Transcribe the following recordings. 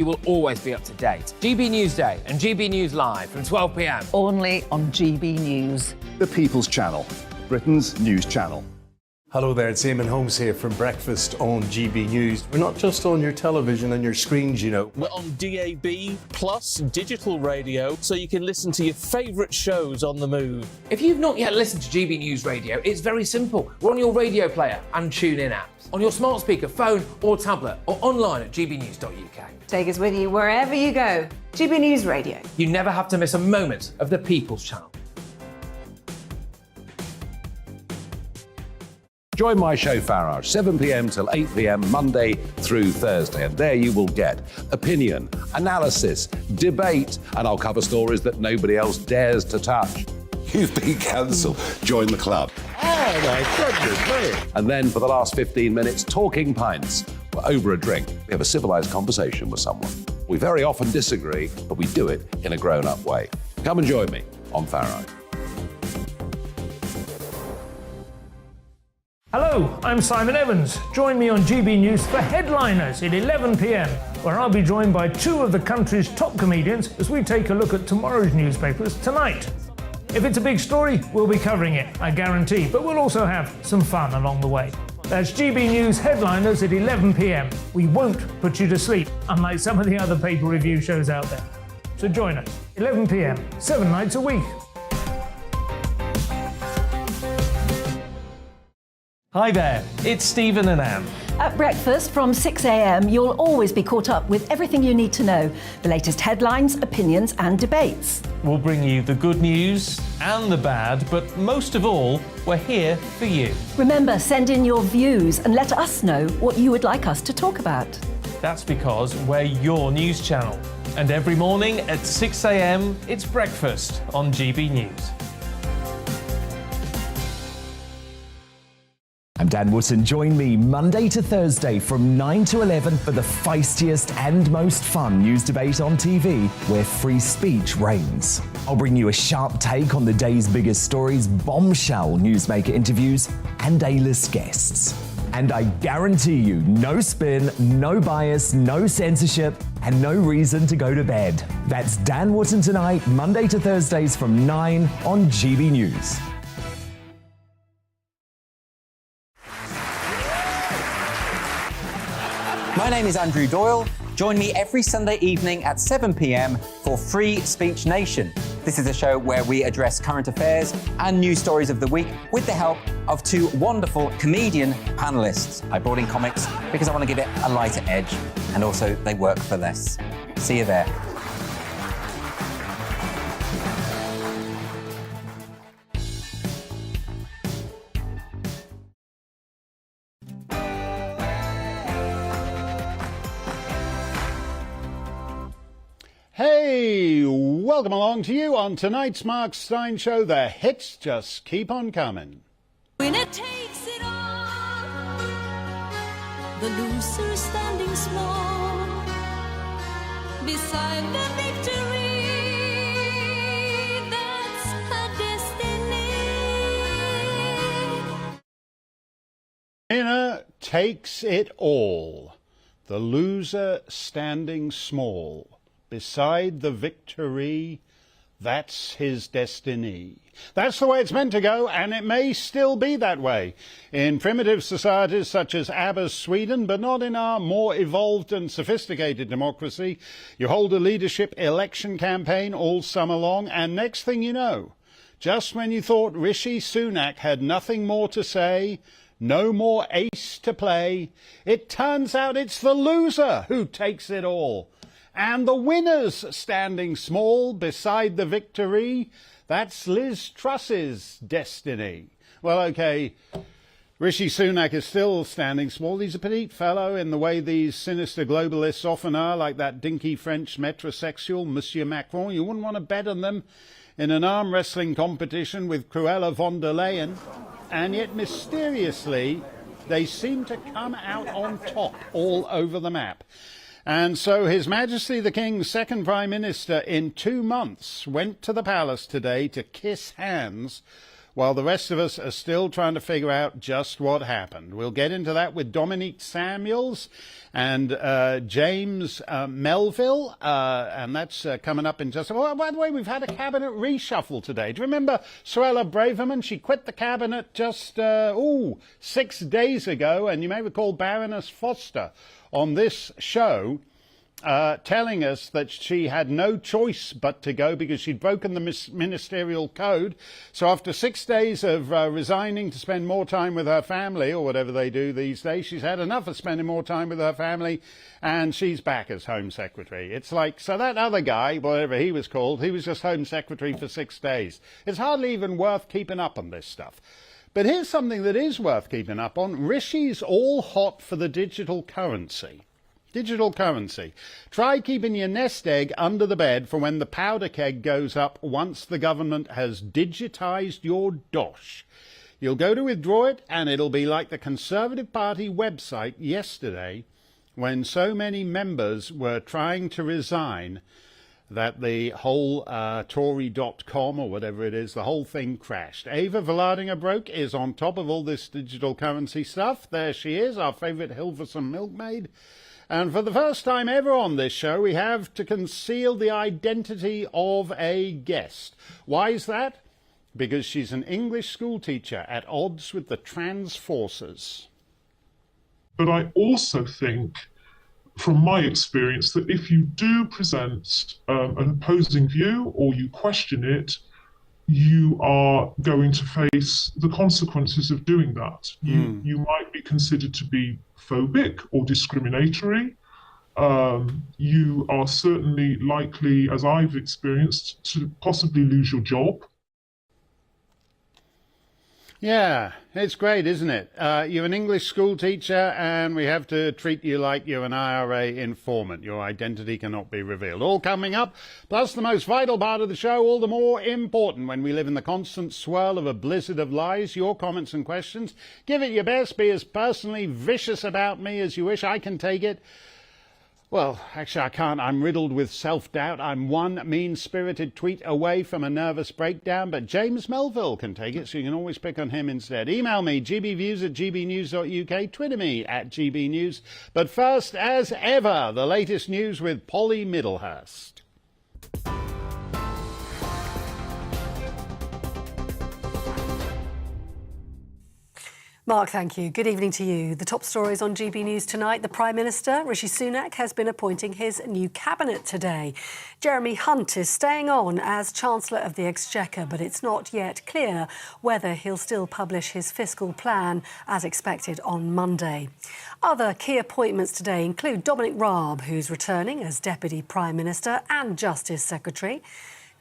You will always be up to date. GB News Day and GB News Live from 12 p.m. Only on GB News. The People's Channel, Britain's news channel. Hello there, it's Eamon Holmes here from Breakfast on GB News. We're not just on your television and your screens, you know. We're on DAB plus digital radio, so you can listen to your favourite shows on the move. If you've not yet listened to GB News Radio, it's very simple. We're on your radio player and TuneIn apps, on your smart speaker, phone or tablet, or online at gbnews.uk. Take us with you wherever you go. GB News Radio. You never have to miss a moment of the People's Channel. Join my show Farage, 7 p.m. till 8 p.m. Monday through Thursday. And there you will get opinion, analysis, debate, and I'll cover stories that nobody else dares to touch. You've been cancelled. Join the club. Oh, my goodness me. And then for the last 15 minutes, talking pints. We're over a drink. We have a civilised conversation with someone. We very often disagree, but we do it in a grown-up way. Come and join me on Farage. Hello, I'm Simon Evans. Join me on GB News for Headliners at 11 p.m, where I'll be joined by two of the country's top comedians as we take a look at tomorrow's newspapers tonight. If it's a big story, we'll be covering it, I guarantee, but we'll also have some fun along the way. That's GB News Headliners at 11 p.m. We won't put you to sleep, unlike some of the other paper review shows out there. So join us, 11 p.m, 7 nights a week. Hi there, it's Stephen and Anne. At breakfast from 6 a.m, you'll always be caught up with everything you need to know. The latest headlines, opinions and debates. We'll bring you the good news and the bad, but most of all, we're here for you. Remember, send in your views and let us know what you would like us to talk about. That's because we're your news channel. And every morning at 6 a.m, it's breakfast on GB News. I'm Dan Wootton. Join me Monday to Thursday from 9 to 11 for the feistiest and most fun news debate on TV, where free speech reigns. I'll bring you a sharp take on the day's biggest stories, bombshell newsmaker interviews, and A-list guests. And I guarantee you, no spin, no bias, no censorship, and no reason to go to bed. That's Dan Wootton tonight, Monday to Thursdays from 9 on GB News. My name is Andrew Doyle. Join me every Sunday evening at 7 p.m. for Free Speech Nation. This is a show where we address current affairs and news stories of the week with the help of two wonderful comedian panellists. I brought in comics because I want to give it a lighter edge, and also they work for less. See you there. Hey, welcome along to you on tonight's Mark Steyn Show. The hits just keep on coming. When it takes it all, the loser standing small beside the victory, that's her destiny. Winner takes it all, the loser standing small. Beside the victory, that's his destiny. That's the way it's meant to go, and it may still be that way in primitive societies such as ABBA's Sweden, but not in our more evolved and sophisticated democracy. You hold a leadership election campaign all summer long, and next thing you know, just when you thought Rishi Sunak had nothing more to say, no more ace to play, it turns out it's the loser who takes it all. And the winner's standing small beside the victory, that's Liz Truss's destiny. Well, OK, Rishi Sunak is still standing small. He's a petite fellow in the way these sinister globalists often are, like that dinky French metrosexual, Monsieur Macron. You wouldn't want to bet on them in an arm wrestling competition with Cruella von der Leyen. And yet, mysteriously, they seem to come out on top all over the map. And so His Majesty the King's second Prime Minister in 2 months went to the palace today to kiss hands while the rest of us are still trying to figure out just what happened. We'll get into that with Dominique Samuels and James Melville, and that's coming up in just... Oh, by the way, we've had a cabinet reshuffle today. Do you remember Suella Braverman? She quit the cabinet just, 6 days ago, and you may recall Baroness Foster on this show telling us that she had no choice but to go because she'd broken the ministerial code. So after 6 days of resigning to spend more time with her family, or whatever they do these days, she's had enough of spending more time with her family, and she's back as Home Secretary. It's like, so that other guy, whatever he was called, he was just Home Secretary for 6 days. It's hardly even worth keeping up on this stuff. But here's something that is worth keeping up on. Rishi's all hot for the digital currency. Digital currency. Try keeping your nest egg under the bed for when the powder keg goes up once the government has digitised your dosh. You'll go to withdraw it and it'll be like the Conservative Party website yesterday when so many members were trying to resign that the whole Tory.com or whatever it is, the whole thing crashed. Ava Vlaardingerbroek is on top of all this digital currency stuff. There she is, our favourite Hilversum milkmaid. And for the first time ever on this show, we have to conceal the identity of a guest. Why is that? Because she's an English school teacher at odds with the trans forces. But I also think, from my experience, that if you do present an opposing view or you question it, you are going to face the consequences of doing that. You might be considered to be phobic or discriminatory. You are certainly likely, as I've experienced, to possibly lose your job. Yeah, it's great, isn't it? You're an English school teacher and we have to treat you like you're an IRA informant. Your identity cannot be revealed. All coming up, plus the most vital part of the show, all the more important when we live in the constant swirl of a blizzard of lies. Your comments and questions. Give it your best. Be as personally vicious about me as you wish. I can take it. Well, actually, I can't. I'm riddled with self-doubt. I'm one mean-spirited tweet away from a nervous breakdown, but James Melville can take it, so you can always pick on him instead. Email me, gbviews@gbnews.uk, Twitter me @gbnews. But first, as ever, the latest news with Polly Middlehurst. Mark, thank you. Good evening to you. The top stories on GB News tonight. The Prime Minister, Rishi Sunak, has been appointing his new cabinet today. Jeremy Hunt is staying on as Chancellor of the Exchequer, but it's not yet clear whether he'll still publish his fiscal plan as expected on Monday. Other key appointments today include Dominic Raab, who's returning as Deputy Prime Minister and Justice Secretary.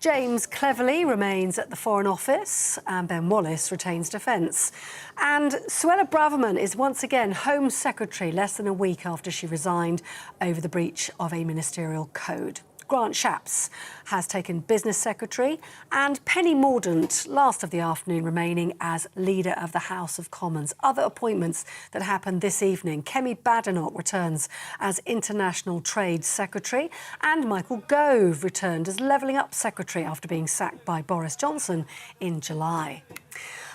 James Cleverly remains at the Foreign Office and Ben Wallace retains Defence. And Suella Braverman is once again Home Secretary less than a week after she resigned over the breach of a ministerial code. Grant Shapps has taken Business Secretary and Penny Mordaunt, last of the afternoon, remaining as Leader of the House of Commons. Other appointments that happened this evening. Kemi Badenoch returns as International Trade Secretary and Michael Gove returned as Levelling Up Secretary after being sacked by Boris Johnson in July.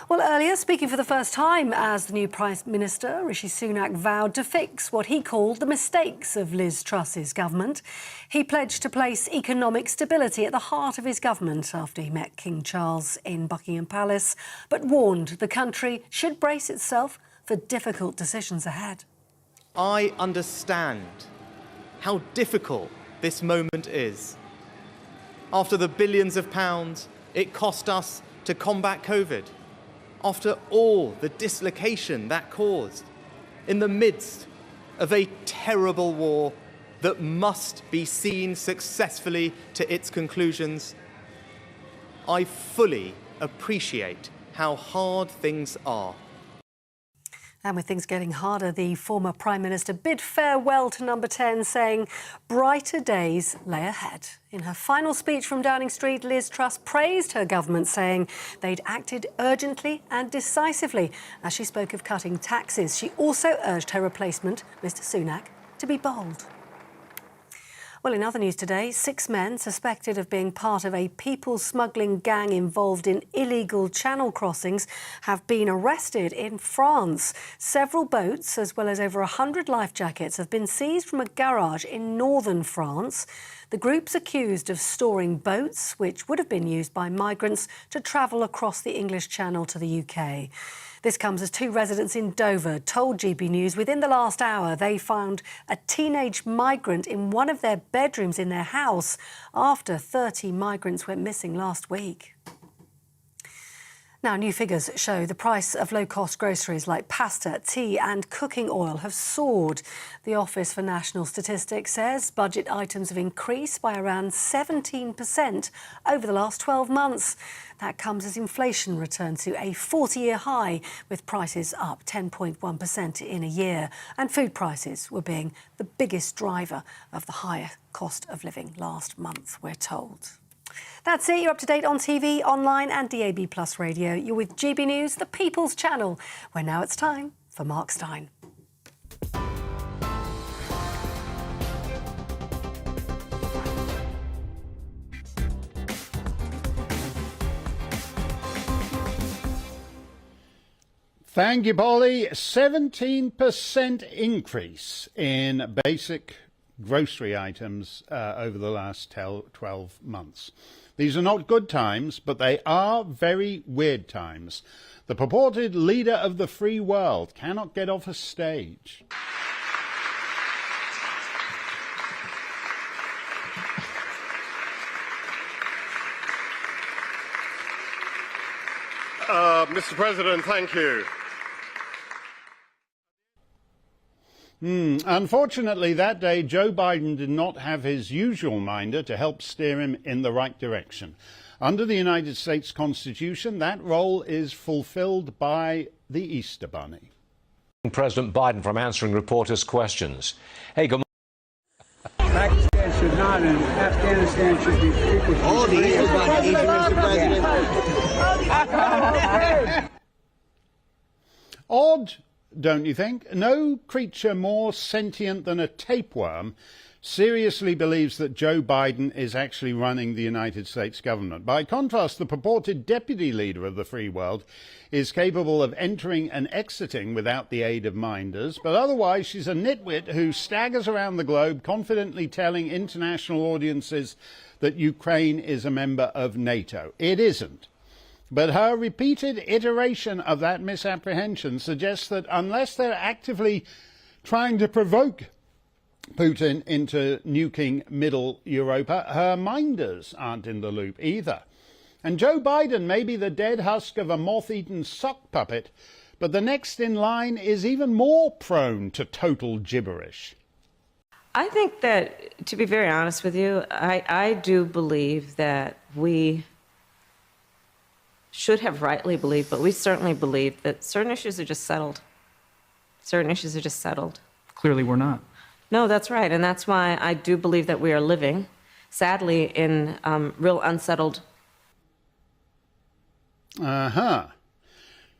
Well, earlier, speaking for the first time as the new Prime Minister, Rishi Sunak vowed to fix what he called the mistakes of Liz Truss's government. He pledged to place economic stability at the heart of his government after he met King Charles in Buckingham Palace, but warned the country should brace itself for difficult decisions ahead. I understand how difficult this moment is. After the billions of pounds it cost us to combat COVID, after all the dislocation that caused, in the midst of a terrible war that must be seen successfully to its conclusions, I fully appreciate how hard things are. And with things getting harder, the former Prime Minister bid farewell to Number 10, saying brighter days lay ahead. In her final speech from Downing Street, Liz Truss praised her government, saying they'd acted urgently and decisively as she spoke of cutting taxes. She also urged her replacement, Mr Sunak, to be bold. Well, in other news today, 6 men suspected of being part of a people smuggling gang involved in illegal channel crossings have been arrested in France. Several boats, as well as over 100 life jackets, have been seized from a garage in northern France. The group's accused of storing boats, which would have been used by migrants to travel across the English Channel to the UK. This comes as 2 residents in Dover told GB News within the last hour they found a teenage migrant in one of their bedrooms in their house after 30 migrants went missing last week. Now, new figures show the price of low-cost groceries like pasta, tea and cooking oil have soared. The Office for National Statistics says budget items have increased by around 17% over the last 12 months. That comes as inflation returned to a 40-year high, with prices up 10.1% in a year. And food prices were being the biggest driver of the higher cost of living last month, we're told. That's it. You're up to date on TV, online and DAB+ radio. You're with GB News, the People's Channel, where now it's time for Mark Steyn. Thank you, Polly. 17% increase in basic grocery items over the last 12 months. These are not good times, but they are very weird times. The purported leader of the free world cannot get off a stage. Mr. President, thank you. Unfortunately, that day, Joe Biden did not have his usual minder to help steer him in the right direction. Under the United States Constitution, that role is fulfilled by the Easter Bunny. President Biden from answering reporters' questions. Hey, good morning. Pakistan should not, and Afghanistan should be people's. Oh, the Easter Bunny, Mr. President. Odd, don't you think? No creature more sentient than a tapeworm seriously believes that Joe Biden is actually running the United States government. By contrast, the purported deputy leader of the free world is capable of entering and exiting without the aid of minders, but otherwise she's a nitwit who staggers around the globe confidently telling international audiences that Ukraine is a member of NATO. It isn't. But her repeated iteration of that misapprehension suggests that unless they're actively trying to provoke Putin into nuking Middle Europa, her minders aren't in the loop either. And Joe Biden may be the dead husk of a moth-eaten sock puppet, but the next in line is even more prone to total gibberish. I think that, to be very honest with you, I do believe that we should have rightly believed, but we certainly believe that certain issues are just settled. Certain issues are just settled. Clearly we're not. No, that's right. And that's why I do believe that we are living, sadly, in real unsettled.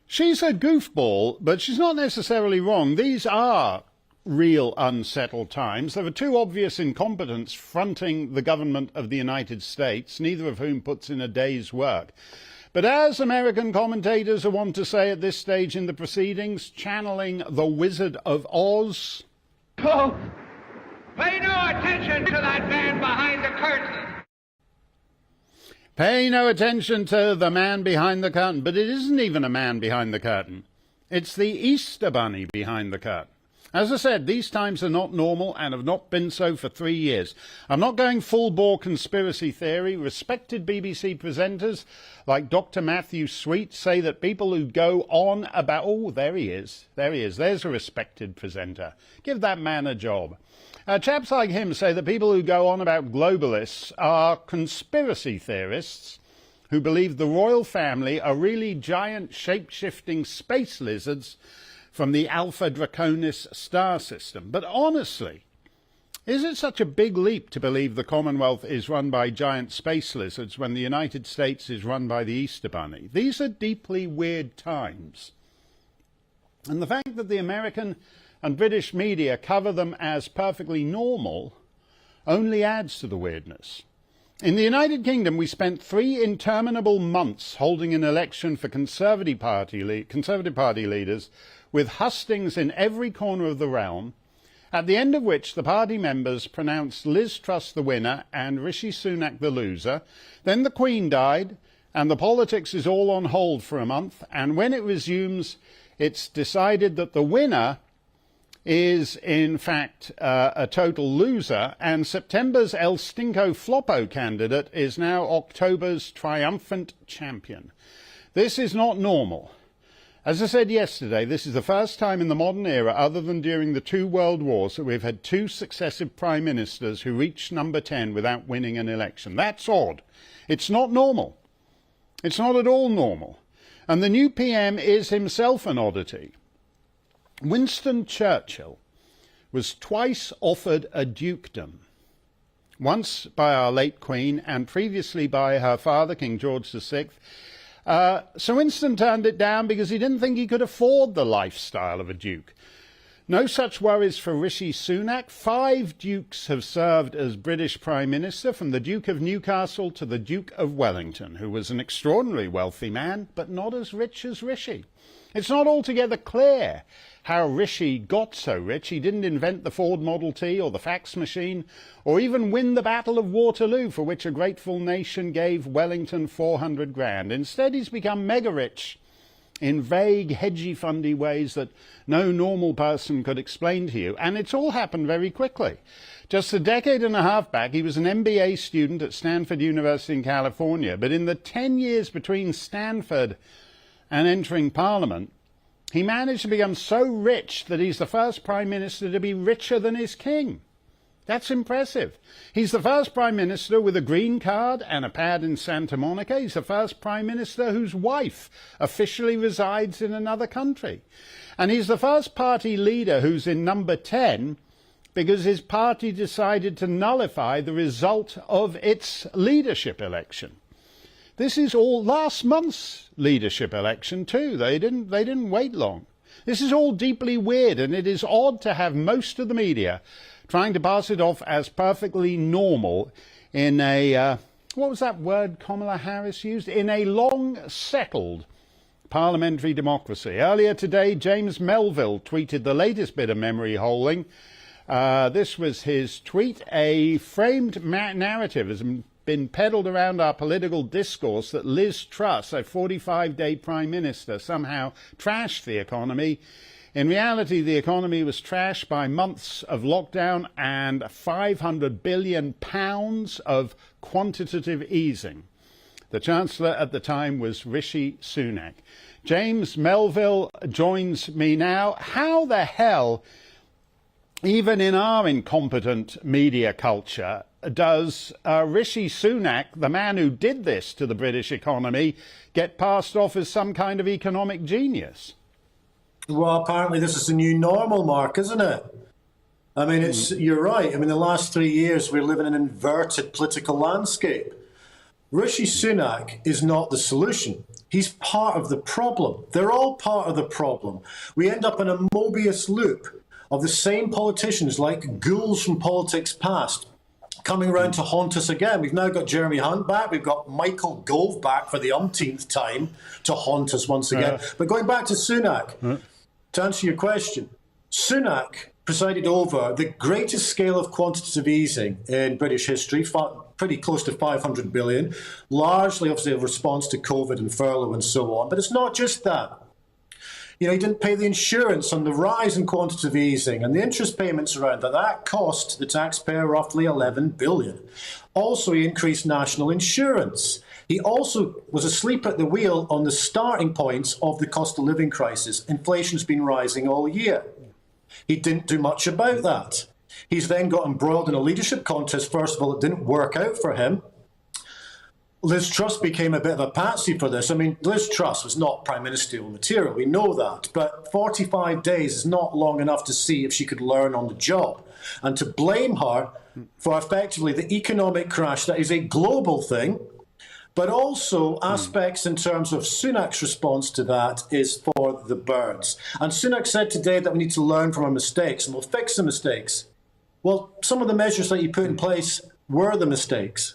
She's a goofball, but she's not necessarily wrong. These are real unsettled times. There are 2 obvious incompetents fronting the government of the United States, neither of whom puts in a day's work. But as American commentators are wont to say at this stage in the proceedings, channeling the Wizard of Oz, Folks, pay no attention to that man behind the curtain. Pay no attention to the man behind the curtain. But it isn't even a man behind the curtain. It's the Easter Bunny behind the curtain. As I said, these times are not normal and have not been so for 3 years. I'm not going full-bore conspiracy theory. Respected BBC presenters like Dr. Matthew Sweet say that people who go on about... Oh, there he is. There's a respected presenter. Give that man a job. Chaps like him say that people who go on about globalists are conspiracy theorists who believe the royal family are really giant shape-shifting space lizards from the Alpha Draconis star system. But honestly, is it such a big leap to believe the Commonwealth is run by giant space lizards when the United States is run by the Easter Bunny? These are deeply weird times. And the fact that the American and British media cover them as perfectly normal only adds to the weirdness. In the United Kingdom, we spent 3 interminable months holding an election for Conservative Party leaders, with hustings in every corner of the realm, at the end of which the party members pronounced Liz Truss the winner and Rishi Sunak the loser. Then the Queen died, and the politics is all on hold for a month, and when it resumes, it's decided that the winner is in fact a total loser, and September's El Stinko Floppo candidate is now October's triumphant champion. This is not normal. As I said yesterday, this is the first time in the modern era, other than during the 2 world wars, that we've had 2 successive prime ministers who reached number 10 without winning an election. That's odd. It's not normal. It's not at all normal. And the new PM is himself an oddity. Winston Churchill was twice offered a dukedom, once by our late Queen and previously by her father, King George VI. So Winston turned it down because he didn't think he could afford the lifestyle of a duke. No such worries for Rishi Sunak. 5 dukes have served as British Prime Minister, from the Duke of Newcastle to the Duke of Wellington, who was an extraordinarily wealthy man, but not as rich as Rishi. It's not altogether clear how Rishi got so rich. He didn't invent the Ford Model T or the fax machine, or even win the Battle of Waterloo, for which a grateful nation gave Wellington 400 grand. Instead, he's become mega-rich in vague, hedgy-fundy ways that no normal person could explain to you. And it's all happened very quickly. Just a decade and a half back, he was an MBA student at Stanford University in California. But in the 10 years between Stanford and entering Parliament, he managed to become so rich that he's the first Prime Minister to be richer than his king. That's impressive. He's the first Prime Minister with a green card and a pad in Santa Monica. He's the first Prime Minister whose wife officially resides in another country. And he's the first party leader who's in number 10 because his party decided to nullify the result of its leadership election. This is all last month's leadership election too. They didn't wait long. This is all deeply weird, and it is odd to have most of the media trying to pass it off as perfectly normal in a, what was that word Kamala Harris used? In a long-settled parliamentary democracy. Earlier today, James Melville tweeted the latest bit of memory holing. This was his tweet. A framed narrative has been peddled around our political discourse that Liz Truss, a 45-day Prime Minister, somehow trashed the economy. In reality, the economy was trashed by months of lockdown and £500 billion of quantitative easing. The Chancellor at the time was Rishi Sunak. James Melville joins me now. How the hell, even in our incompetent media culture, does Rishi Sunak, the man who did this to the British economy, get passed off as some kind of economic genius? Well, apparently this is the new normal, Mark, isn't it? I mean, you're right. I mean, the last 3 years, we're living in an inverted political landscape. Rishi Sunak is not the solution. He's part of the problem. They're all part of the problem. We end up in a Mobius loop of the same politicians, like ghouls from politics past, coming around to haunt us again. We've now got Jeremy Hunt back. We've got Michael Gove back for the umpteenth time to haunt us once again. But going back to Sunak, to answer your question, Sunak presided over the greatest scale of quantitative easing in British history, pretty close to 500 billion, largely obviously a response to COVID and furlough and so on. But it's not just that. You know, he didn't pay the insurance on the rise in quantitative easing and the interest payments around that. That cost the taxpayer roughly 11 billion. Also, he increased national insurance. He also was asleep at the wheel on the starting points of the cost of living crisis. Inflation's been rising all year. He didn't do much about that. He's then got embroiled in a leadership contest. First of all, it didn't work out for him. Liz Truss became a bit of a patsy for this. I mean, Liz Truss was not prime ministerial material. We know that. But 45 days is not long enough to see if she could learn on the job. And to blame her for effectively the economic crash that is a global thing, but also aspects in terms of Sunak's response to that is for the birds. And Sunak said today that we need to learn from our mistakes and we'll fix the mistakes. Well, some of the measures that he put in place were the mistakes.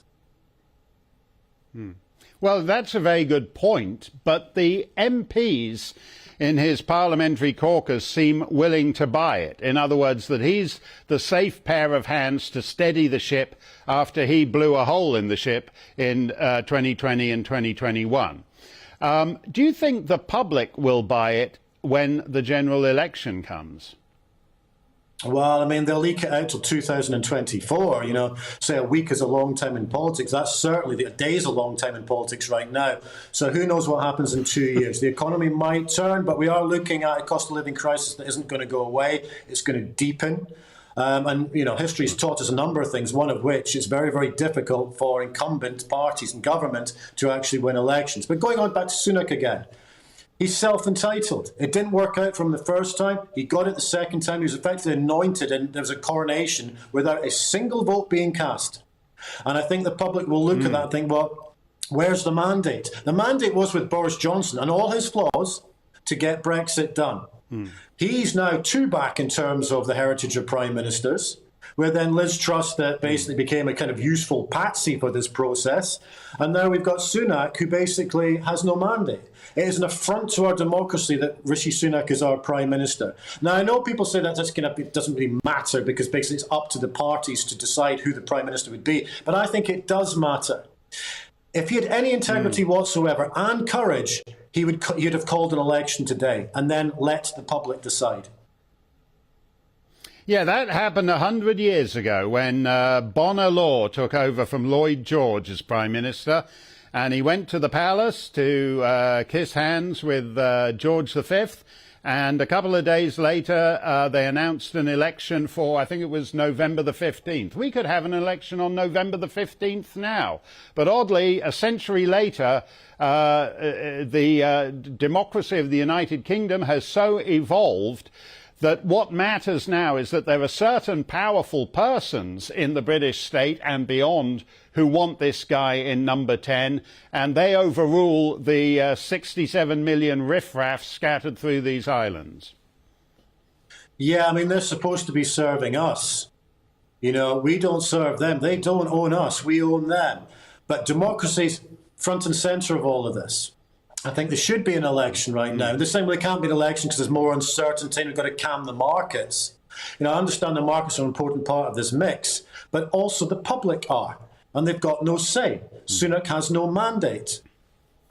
Well, that's a very good point, but the MPs in his parliamentary caucus seem willing to buy it. In other words, that he's the safe pair of hands to steady the ship after he blew a hole in the ship in 2020 and 2021. Do you think the public will buy it when the general election comes? Well, I mean, they'll leak it out till 2024. You know, say a week is a long time in politics. That's certainly, a day is a long time in politics right now. So who knows what happens in 2 years? The economy might turn, but we are looking at a cost of living crisis that isn't going to go away. It's going to deepen. And, you know, history's taught us a number of things, one of which is very, very difficult for incumbent parties and government to actually win elections. But going on back to Sunak again. He's self-entitled. It didn't work out for him the first time. He got it the second time. He was effectively anointed, and there was a coronation without a single vote being cast. And I think the public will look at that and think, well, where's the mandate? The mandate was with Boris Johnson and all his flaws to get Brexit done. He's now two back in terms of the heritage of prime ministers, where then Liz Truss that basically became a kind of useful patsy for this process. And now we've got Sunak, who basically has no mandate. It is an affront to our democracy that Rishi Sunak is our Prime Minister. Now, I know people say that it doesn't really matter because basically it's up to the parties to decide who the Prime Minister would be. But I think it does matter. If he had any integrity whatsoever and courage, he'd have called an election today and then let the public decide. Yeah, that happened 100 years ago when Bonar Law took over from Lloyd George as Prime Minister. And he went to the palace to kiss hands with George V. And a couple of days later, they announced an election for, I think it was November the 15th. We could have an election on November the 15th now. But oddly, a century later, the democracy of the United Kingdom has so evolved that what matters now is that there are certain powerful persons in the British state and beyond who want this guy in number 10, and they overrule the 67 million riffraff scattered through these islands. Yeah, I mean, they're supposed to be serving us. You know, we don't serve them. They don't own us. We own them. But democracy's front and centre of all of this. I think there should be an election right now. They're saying, well, there can't be an election because there's more uncertainty and we've got to calm the markets. You know, I understand the markets are an important part of this mix, but also the public are, and they've got no say. Sunak has no mandate.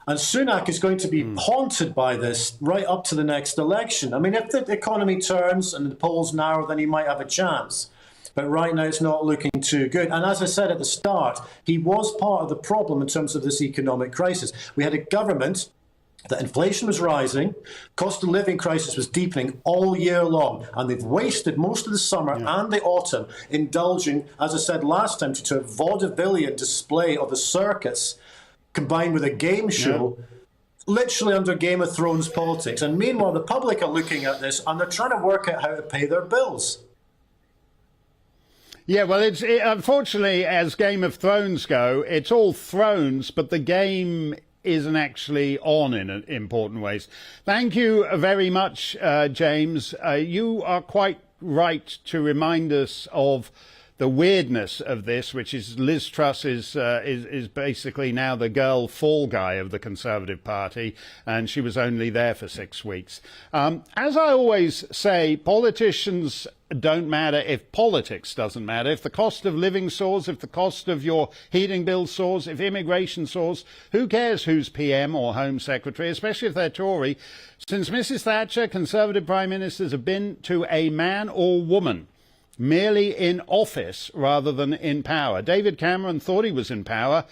And Sunak is going to be haunted by this right up to the next election. I mean, if the economy turns and the polls narrow, then he might have a chance. But right now, it's not looking too good. And as I said at the start, he was part of the problem in terms of this economic crisis. We had a government that inflation was rising, cost of living crisis was deepening all year long, and they've wasted most of the summer and the autumn indulging, as I said last time, to a vaudevillian display of a circus combined with a game show, literally under Game of Thrones politics. And meanwhile, the public are looking at this and they're trying to work out how to pay their bills. Yeah, well, unfortunately, as Game of Thrones go, it's all thrones, but the game isn't actually on in important ways. Thank you very much, James. You are quite right to remind us of the weirdness of this, which is Liz Truss is basically now the girl fall guy of the Conservative Party, and she was only there for 6 weeks. As I always say, politicians don't matter if politics doesn't matter. If the cost of living soars, if the cost of your heating bill soars, if immigration soars, who cares who's PM or Home Secretary, especially if they're Tory? Since Mrs Thatcher, Conservative Prime Ministers have been to a man or woman merely in office rather than in power. David Cameron thought he was in power,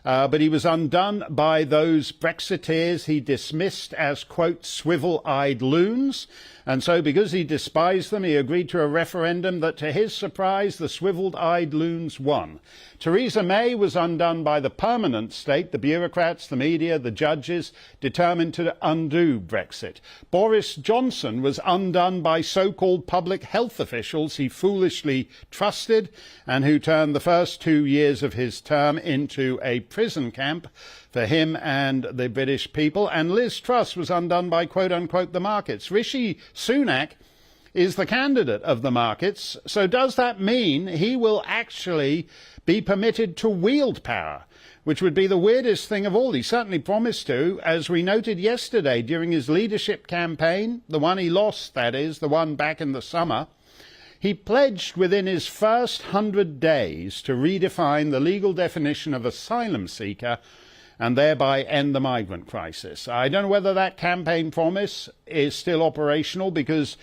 but he was undone by those Brexiteers he dismissed as, quote, swivel-eyed loons. And so because he despised them, he agreed to a referendum that, to his surprise, the swivel-eyed loons won. Theresa May was undone by the permanent state, the bureaucrats, the media, the judges, determined to undo Brexit. Boris Johnson was undone by so-called public health officials he foolishly trusted and who turned the first 2 years of his term into a prison camp for him and the British people. And Liz Truss was undone by, quote-unquote, the markets. Rishi Sunak is the candidate of the markets. So does that mean he will actually be permitted to wield power, which would be the weirdest thing of all? He certainly promised to, as we noted yesterday during his leadership campaign, the one he lost, that is, the one back in the summer. He pledged within his first 100 days to redefine the legal definition of asylum seeker and thereby end the migrant crisis. I don't know whether that campaign promise is still operational, because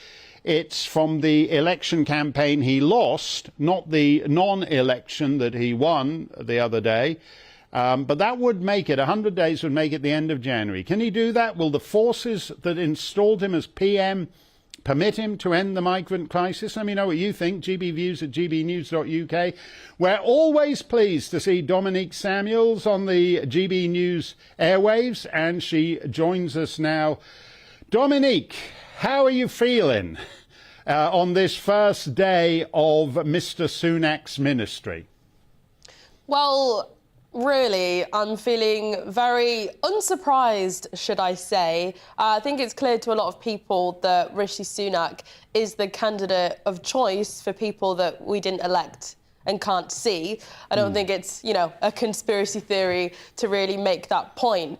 it's from the election campaign he lost, not the non-election that he won the other day. But that would make it, 100 days would make it the end of January. Can he do that? Will the forces that installed him as PM permit him to end the migrant crisis? Let me know what you think. gbviews@gbnews.uk. We're always pleased to see Dominique Samuels on the GB News airwaves, and she joins us now. Dominique, how are you feeling on this first day of Mr. Sunak's ministry? Well, really, I'm feeling very unsurprised, should I say. I think it's clear to a lot of people that Rishi Sunak is the candidate of choice for people that we didn't elect and can't see. I don't think it's, a conspiracy theory to really make that point.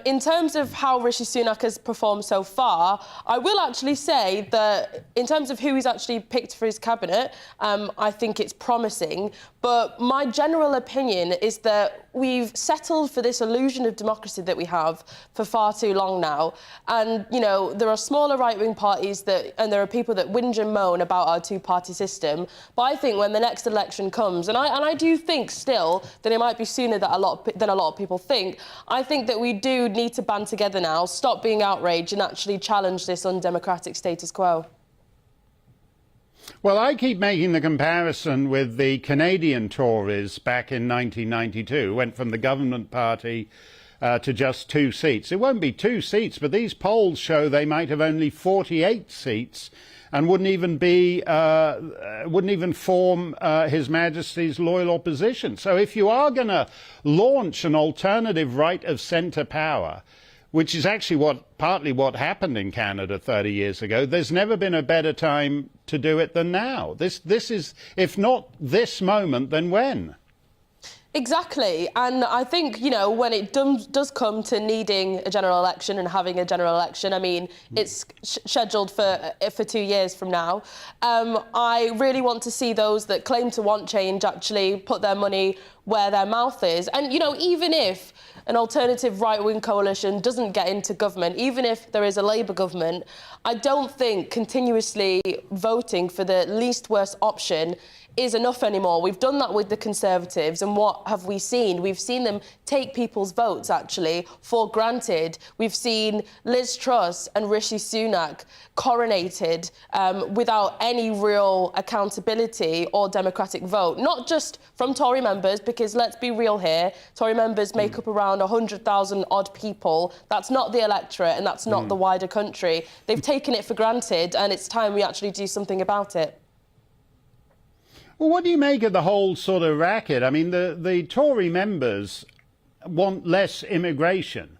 In terms of how Rishi Sunak has performed so far, I will actually say that in terms of who he's actually picked for his cabinet, I think it's promising. But my general opinion is that we've settled for this illusion of democracy that we have for far too long now. And, there are smaller right-wing parties and there are people that whinge and moan about our two-party system. But I think when the next election comes, and I do think still that it might be sooner than a lot of people think, I think that we do need to band together now, stop being outraged and actually challenge this undemocratic status quo. Well, I keep making the comparison with the Canadian Tories back in 1992, went from the government party to just 2 seats. It won't be 2 seats, but these polls show they might have only 48 seats and wouldn't even form His Majesty's loyal opposition. So if you are going to launch an alternative right of centre power, which is actually partly what happened in Canada 30 years ago, there's never been a better time to do it than now. This is, if not this moment, then when? Exactly. And I think, when it does come to needing a general election and having a general election, I mean, it's scheduled for 2 years from now. I really want to see those that claim to want change actually put their money where their mouth is. And, even if an alternative right-wing coalition doesn't get into government, even if there is a Labour government, I don't think continuously voting for the least worst option is enough anymore. We've done that with the Conservatives, and what have we seen? We've seen them take people's votes, actually, for granted. We've seen Liz Truss and Rishi Sunak coronated without any real accountability or democratic vote, not just from Tory members, because let's be real here, Tory members make up around 100,000 odd people. That's not the electorate, and that's not the wider country. They've taken it for granted, and it's time we actually do something about it. Well, what do you make of the whole sort of racket? I mean, the Tory members want less immigration.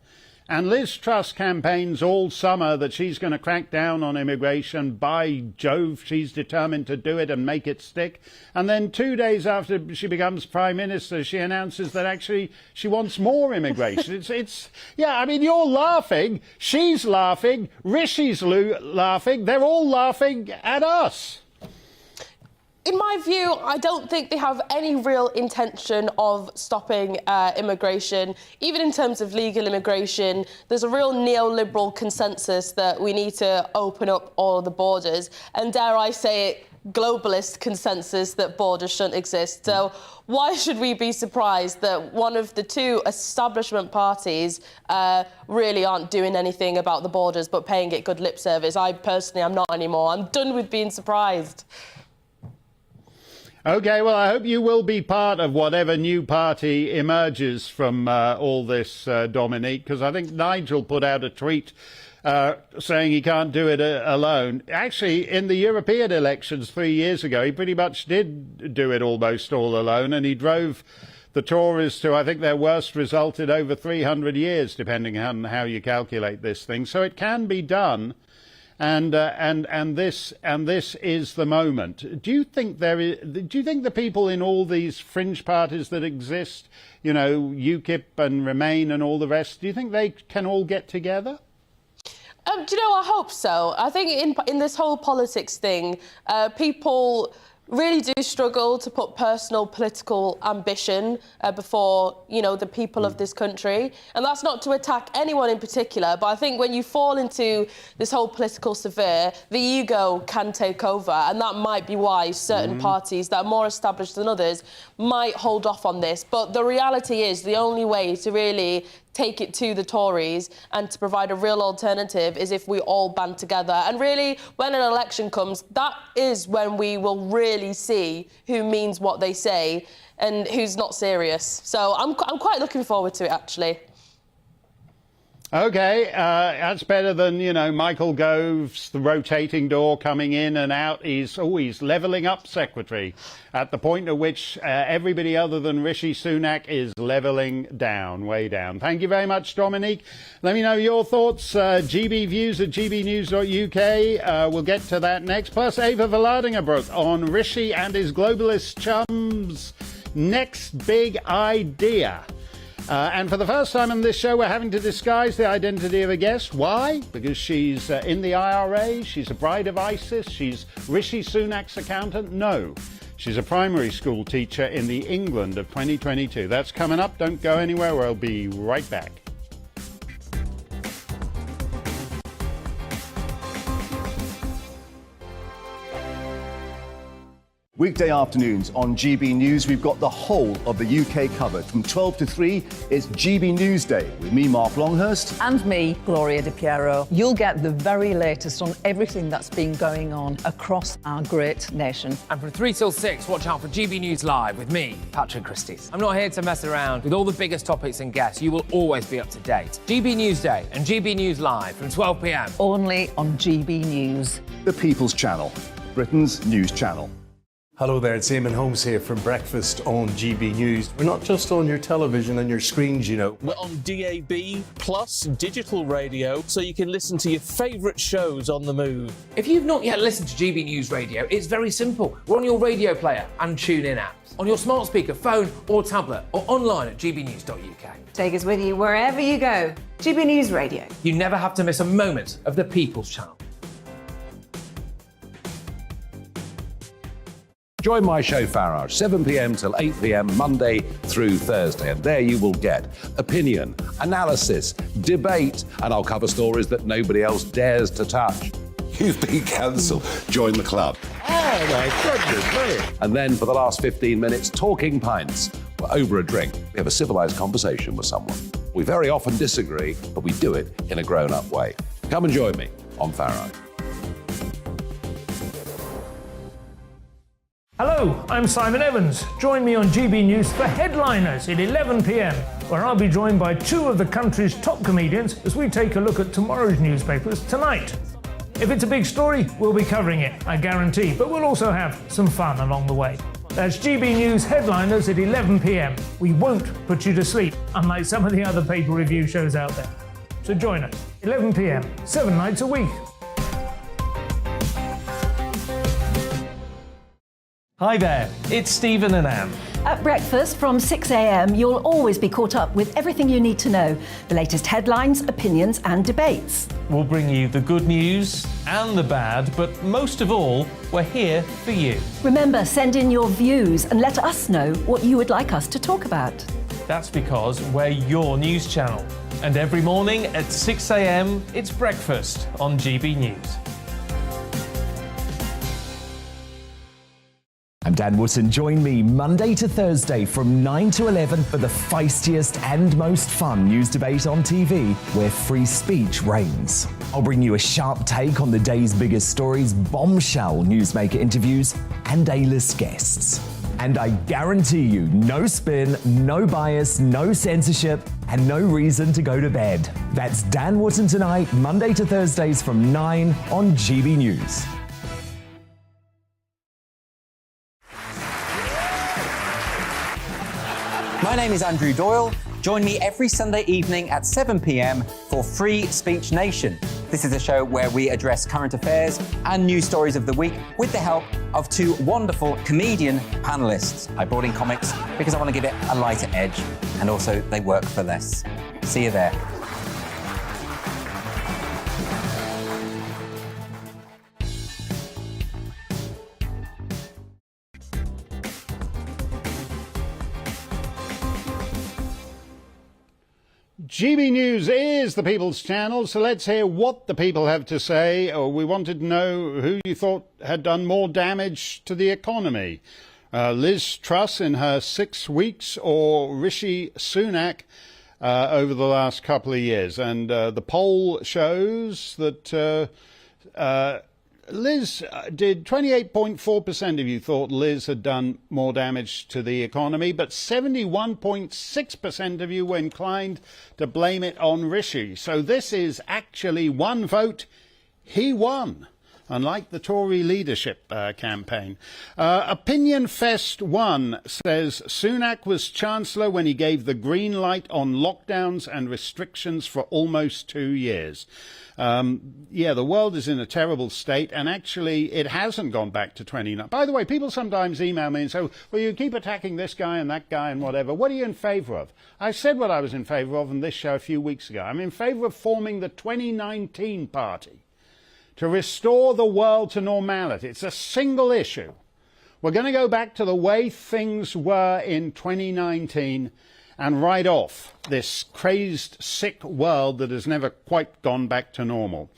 And Liz Truss campaigns all summer that she's going to crack down on immigration. By Jove, she's determined to do it and make it stick. And then 2 days after she becomes Prime Minister, she announces that actually she wants more immigration. Yeah, I mean, you're laughing, she's laughing, Rishi's laughing, they're all laughing at us. In my view, I don't think they have any real intention of stopping immigration. Even in terms of legal immigration, there's a real neoliberal consensus that we need to open up all the borders. And dare I say it, globalist consensus that borders shouldn't exist. So why should we be surprised that one of the two establishment parties really aren't doing anything about the borders but paying it good lip service? I personally am not anymore. I'm done with being surprised. OK, well, I hope you will be part of whatever new party emerges from all this, Dominique, because I think Nigel put out a tweet saying he can't do it alone. Actually, in the European elections 3 years ago, he pretty much did do it almost all alone, and he drove the Tories to, I think, their worst result in over 300 years, depending on how you calculate this thing. So it can be done. and this is the moment. Do you think the people in all these fringe parties that exist, you know, UKIP and Remain and all the rest, do you think they can all get together? Do you know, I hope so. I think in this whole politics thing, people really do struggle to put personal political ambition before, you know, the people of this country. And that's not to attack anyone in particular, but I think when you fall into this whole political sphere, the ego can take over, and that might be why certain parties that are more established than others might hold off on this. But the reality is the only way to really take it to the Tories and to provide a real alternative is if we all band together. And really, when an election comes, that is when we will really see who means what they say and who's not serious. So I'm quite looking forward to it, actually. OK, that's better than, you know, Michael Gove's the rotating door coming in and out. He's levelling up secretary at the point at which everybody other than Rishi Sunak is levelling down, way down. Thank you very much, Dominique. Let me know your thoughts. GBviews at gbnews.uk. We'll get to that next. Plus, Ava Valadingerbroek on Rishi and his globalist chums' next big idea. And for the first time on this show, we're having to disguise the identity of a guest. Why? Because she's in the IRA, she's a bride of ISIS, she's Rishi Sunak's accountant? No. She's a primary school teacher in the England of 2022. That's coming up. Don't go anywhere. We'll be right back. Weekday afternoons on GB News, we've got the whole of the UK covered. From 12 to 3, it's GB News Day with me, Mark Longhurst. And me, Gloria Di Piero. You'll get the very latest on everything that's been going on across our great nation. And from 3 till 6, watch out for GB News Live with me, Patrick Christys. I'm not here to mess around. With all the biggest topics and guests, you will always be up to date. GB News Day and GB News Live from 12 p.m. Only on GB News. The People's Channel, Britain's news channel. Hello there, it's Eamon Holmes here from Breakfast on GB News. We're not just on your television and your screens, you know. We're on DAB plus digital radio, so you can listen to your favourite shows on the move. If you've not yet listened to GB News Radio, it's very simple. We're on your radio player and TuneIn apps, on your smart speaker, phone or tablet, or online at gbnews.uk. Take us with you wherever you go. GB News Radio. You never have to miss a moment of the People's Channel. Join my show Farage, 7 p.m. till 8 p.m. Monday through Thursday. And there you will get opinion, analysis, debate, and I'll cover stories that nobody else dares to touch. You've been cancelled. Join the club. Oh, my goodness me. And then for the last 15 minutes, talking pints. We're over a drink. We have a civilised conversation with someone. We very often disagree, but we do it in a grown-up way. Come and join me on Farage. Hello, I'm Simon Evans. Join me on GB News for Headliners at 11 p.m, where I'll be joined by two of the country's top comedians as we take a look at tomorrow's newspapers tonight. If it's a big story, we'll be covering it, I guarantee, but we'll also have some fun along the way. That's GB News Headliners at 11 p.m. We won't put you to sleep, unlike some of the other pay-per-review shows out there. So join us, 11 p.m, 7 nights a week. Hi there, it's Stephen and Anne. At breakfast from 6 a.m, you'll always be caught up with everything you need to know, the latest headlines, opinions and debates. We'll bring you the good news and the bad, but most of all, we're here for you. Remember, send in your views and let us know what you would like us to talk about. That's because we're your news channel. And every morning at 6 a.m, it's breakfast on GB News. I'm Dan Wootton. Join me Monday to Thursday from 9 to 11 for the feistiest and most fun news debate on TV, where free speech reigns. I'll bring you a sharp take on the day's biggest stories, bombshell newsmaker interviews, and A-list guests. And I guarantee you, no spin, no bias, no censorship, and no reason to go to bed. That's Dan Wootton tonight, Monday to Thursdays from 9 on GB News. My name is Andrew Doyle. Join me every Sunday evening at 7 p.m. for Free Speech Nation. This This is a show where we address current affairs and news stories of the week with the help of two wonderful comedian panellists. I brought in comics because I want to give it a lighter edge, and also they work for less. See you there. GB News is the People's Channel, so let's hear what the people have to say. We wanted to know who you thought had done more damage to the economy. Liz Truss in her 6 weeks, or Rishi Sunak over the last couple of years. And the poll shows that Liz did 28.4% of you thought Liz had done more damage to the economy, but 71.6% of you were inclined to blame it on Rishi. So this is actually one vote. He won, unlike the Tory leadership campaign. Opinion Fest 1 says Sunak was Chancellor when he gave the green light on lockdowns and restrictions for almost 2 years. Yeah, the world is in a terrible state, and actually it hasn't gone back to 29. By the way, people sometimes email me and say, well, you keep attacking this guy and that guy and whatever. What are you in favour of? I said what I was in favour of in this show a few weeks ago. I'm in favour of forming the 2019 party to restore the world to normality. It's a single issue. We're going to go back to the way things were in 2019 and write off this crazed, sick world that has never quite gone back to normal.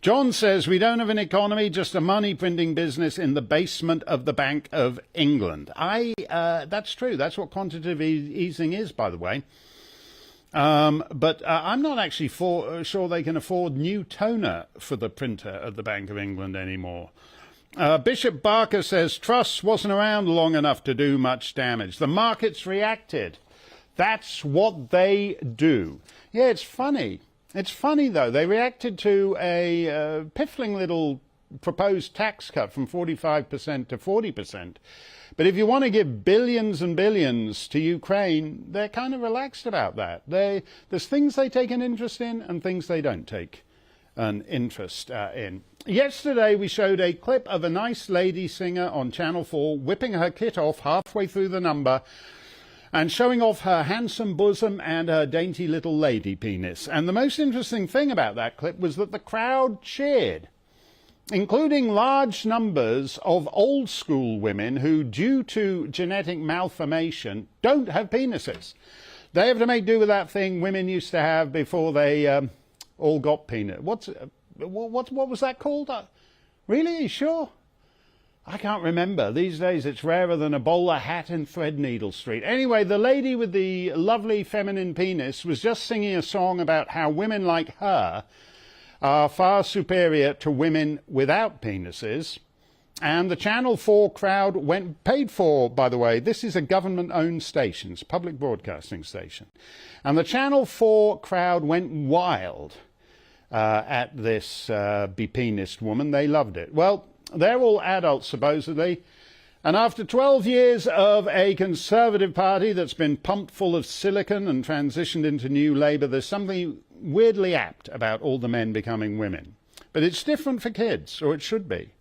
John says, we don't have an economy, just a money printing business in the basement of the Bank of England. That's true. That's what quantitative easing is, by the way. But I'm not actually sure they can afford new toner for the printer of the Bank of England anymore. Bishop Barker says, Truss wasn't around long enough to do much damage. The markets reacted. That's what they do. Yeah, it's funny. It's funny, though. They reacted to a piffling little proposed tax cut from 45% to 40%. But if you want to give billions and billions to Ukraine, they're kind of relaxed about that. There's things they take an interest in and things they don't take an interest in. Yesterday, we showed a clip of a nice lady singer on Channel 4 whipping her kit off halfway through the number and showing off her handsome bosom and her dainty little lady penis. And the most interesting thing about that clip was that the crowd cheered, including large numbers of old school women who, due to genetic malformation, don't have penises. They have to make do with that thing women used to have before they all got penis. What was that called? Really? Are you sure? I can't remember. These days it's rarer than a bowler hat in Threadneedle Street. Anyway, the lady with the lovely feminine penis was just singing a song about how women like her are far superior to women without penises. And the Channel 4 crowd went, paid for, by the way, this is a government-owned station, it's a public broadcasting station. And the Channel 4 crowd went wild at this be-penised woman. They loved it. Well, they're all adults, supposedly. And after 12 years of a Conservative Party that's been pumped full of silicon and transitioned into New Labour, there's something weirdly apt about all the men becoming women. But it's different for kids, or it should be.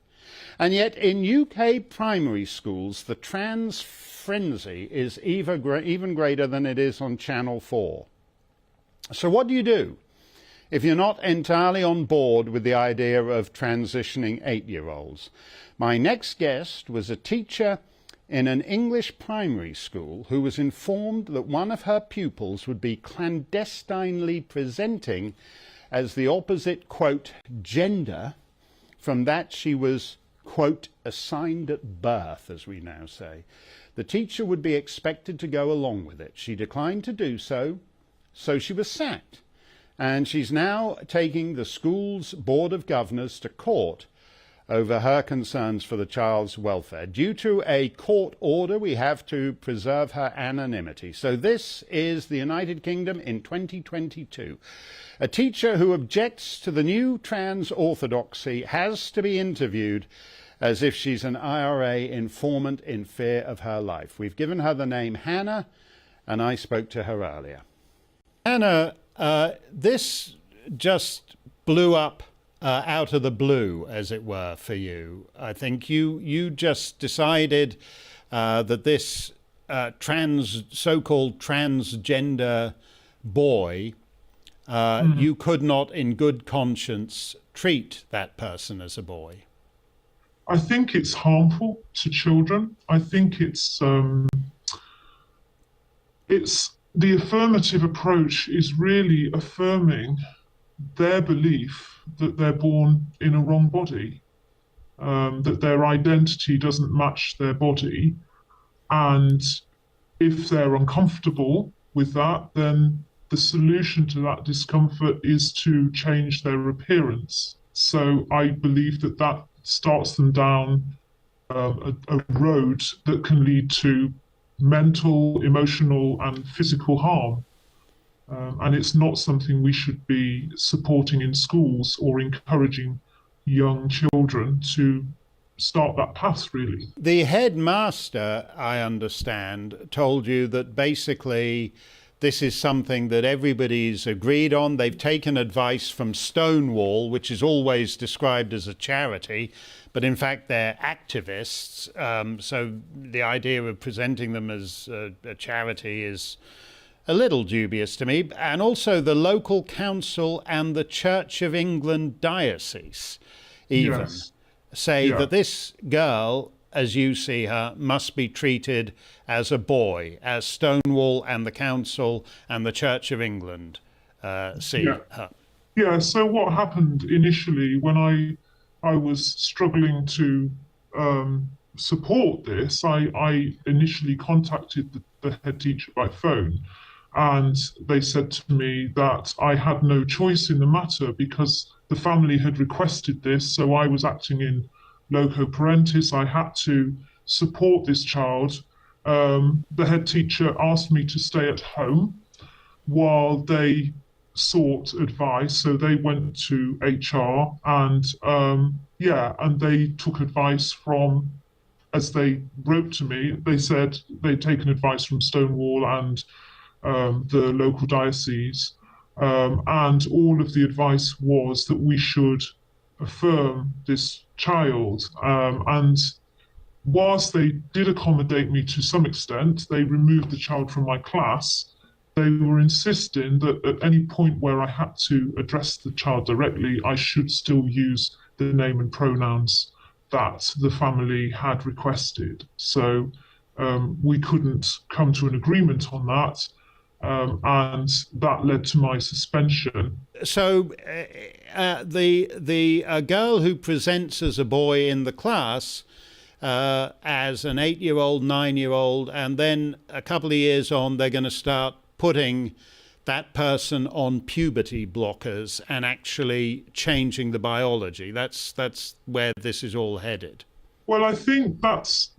And yet in UK primary schools, the trans frenzy is even greater than it is on Channel 4. So what do you do if you're not entirely on board with the idea of transitioning 8-year-olds? My next guest was a teacher in an English primary school who was informed that one of her pupils would be clandestinely presenting as the opposite, quote, gender from that she was, quote, assigned at birth, as we now say. The teacher would be expected to go along with it. She declined to do so, so she was sacked. And she's now taking the school's Board of Governors to court over her concerns for the child's welfare. Due to a court order, we have to preserve her anonymity. So this is the United Kingdom in 2022. A teacher who objects to the new trans orthodoxy has to be interviewed as if she's an IRA informant in fear of her life. We've given her the name Hannah, and I spoke to her earlier. Hannah, this just blew up out of the blue, as it were, for you. I think you just decided that this so-called transgender boy, you could not in good conscience treat that person as a boy. I think it's harmful to children. I think it's the affirmative approach is really affirming their belief that they're born in a wrong body, that their identity doesn't match their body. And if they're uncomfortable with that, then the solution to that discomfort is to change their appearance. So I believe that that starts them down a road that can lead to mental, emotional, and physical harm. And it's not something we should be supporting in schools or encouraging young children to start that path, really. The headmaster, I understand, told you that basically this is something that everybody's agreed on. They've taken advice from Stonewall, which is always described as a charity, but in fact they're activists. So the idea of presenting them as a charity is a little dubious to me. And also the local council and the Church of England diocese even say that this girl, as you see her, must be treated as a boy, as Stonewall and the council and the Church of England see her. Yeah, so what happened initially when I was struggling to support this, I initially contacted the head teacher by phone, and they said to me that I had no choice in the matter because the family had requested this, so I was acting in loco parentis. I had to support this child. The head teacher asked me to stay at home while they sought advice. So they went to HR and and they took advice from, as they wrote to me, they said they'd taken advice from Stonewall and the local diocese. And all of the advice was that we should affirm this child. And whilst they did accommodate me to some extent, they removed the child from my class. They were insisting that at any point where I had to address the child directly, I should still use the name and pronouns that the family had requested. So we couldn't come to an agreement on that. And that led to my suspension. So the girl who presents as a boy in the class as an 8-year-old, 9-year-old, and then a couple of years on, they're going to start putting that person on puberty blockers and actually changing the biology. That's where this is all headed. Well, I think that's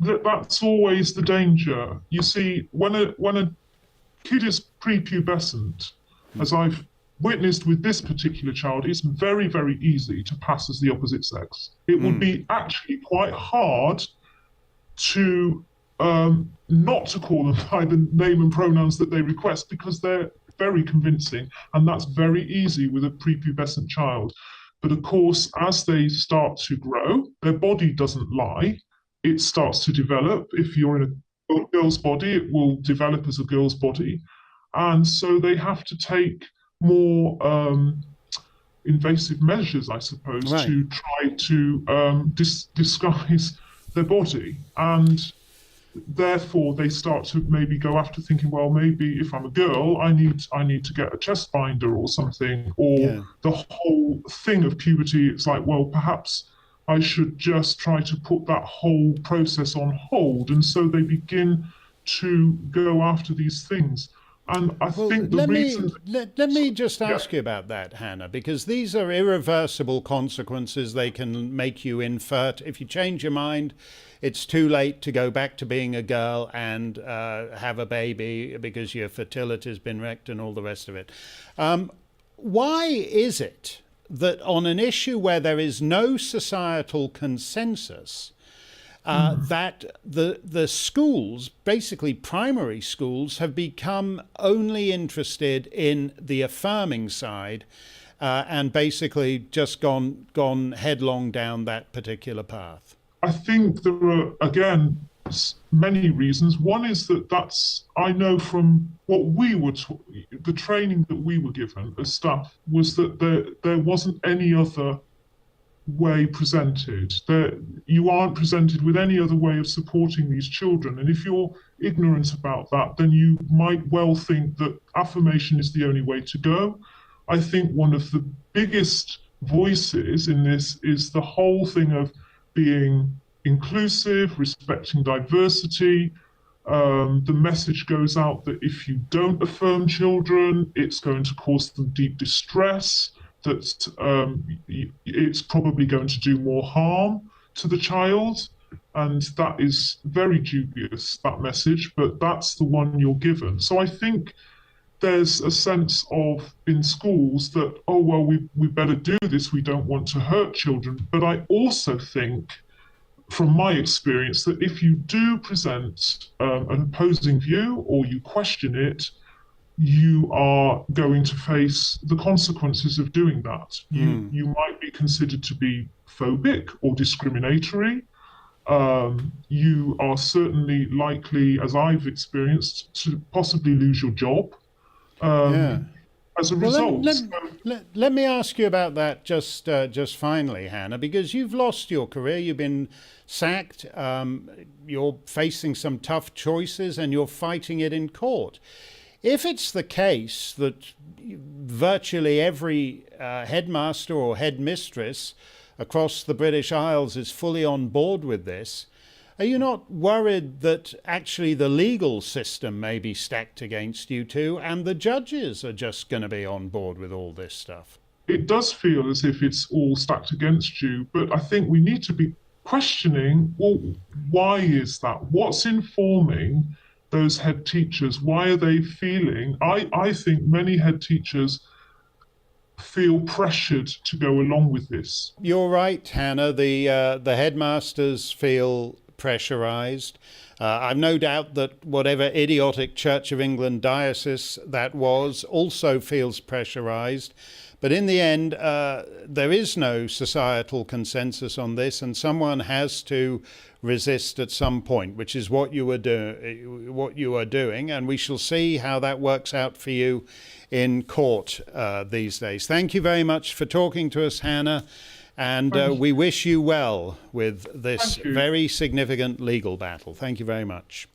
always the danger. You see, when a kid is prepubescent, as I've witnessed with this particular child, it's very, very easy to pass as the opposite sex. It would be actually quite hard to not to call them by the name and pronouns that they request, because they're very convincing, and that's very easy with a prepubescent child. But of course, as they start to grow, their body doesn't lie. It starts to develop. If you're in a girl's body, it will develop as a girl's body. And so they have to take more invasive measures, I suppose, to try to disguise their body. And therefore they start to maybe go after thinking, well, maybe if I'm a girl, I need to get a chest binder or something, or the whole thing of puberty. It's like, well, perhaps I should just try to put that whole process on hold. And so they begin to go after these things. And I think the reason... Let me just ask you about that, Hannah, because these are irreversible consequences. They can make you infert. If you change your mind, it's too late to go back to being a girl and have a baby because your fertility has been wrecked and all the rest of it. Why is it that on an issue where there is no societal consensus, that the schools, basically primary schools, have become only interested in the affirming side and basically just gone headlong down that particular path? I think there are, again, many reasons. One is that I know from what we were the training that we were given as staff was that there wasn't any other way presented. You aren't presented with any other way of supporting these children. And if you're ignorant about that, then you might well think that affirmation is the only way to go. I think one of the biggest voices in this is the whole thing of being inclusive, respecting diversity. The message goes out that if you don't affirm children, it's going to cause them deep distress, that it's probably going to do more harm to the child. And that is very dubious, that message, but that's the one you're given. So I think there's a sense of, in schools, that, oh, well, we better do this, we don't want to hurt children. But I also think, from my experience, that if you do present an opposing view or you question it, you are going to face the consequences of doing that. You might be considered to be phobic or discriminatory. You are certainly likely, as I've experienced, to possibly lose your job as a result. Let me ask you about that just finally, Hannah, because you've lost your career, you've been sacked, you're facing some tough choices and you're fighting it in court. If it's the case that virtually every headmaster or headmistress across the British Isles is fully on board with this, are you not worried that actually the legal system may be stacked against you too, and the judges are just going to be on board with all this stuff? It does feel as if it's all stacked against you, but I think we need to be questioning, well, why is that? What's informing those head teachers? Why are they feeling? I think many head teachers feel pressured to go along with this. You're right, Hannah. The headmasters feel pressurised. I've no doubt that whatever idiotic Church of England diocese that was also feels pressurised. But in the end, there is no societal consensus on this, and someone has to resist at some point, which is what you are doing, and we shall see how that works out for you in court these days. Thank you very much for talking to us, Hannah, and we wish you well with this very significant legal battle. Thank you very much.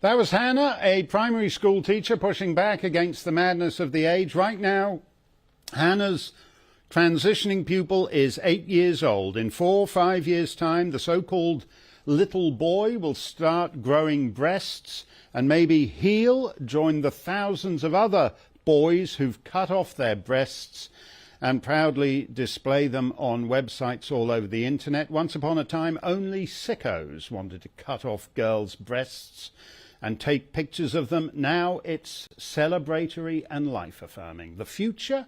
That was Hannah, a primary school teacher pushing back against the madness of the age. Right now, Hannah's transitioning pupil is 8 years old. In 4 or 5 years' time, the so-called little boy will start growing breasts and maybe he'll join the thousands of other boys who've cut off their breasts and proudly display them on websites all over the internet. Once upon a time, only sickos wanted to cut off girls' breasts and take pictures of them. Now it's celebratory and life-affirming. The future,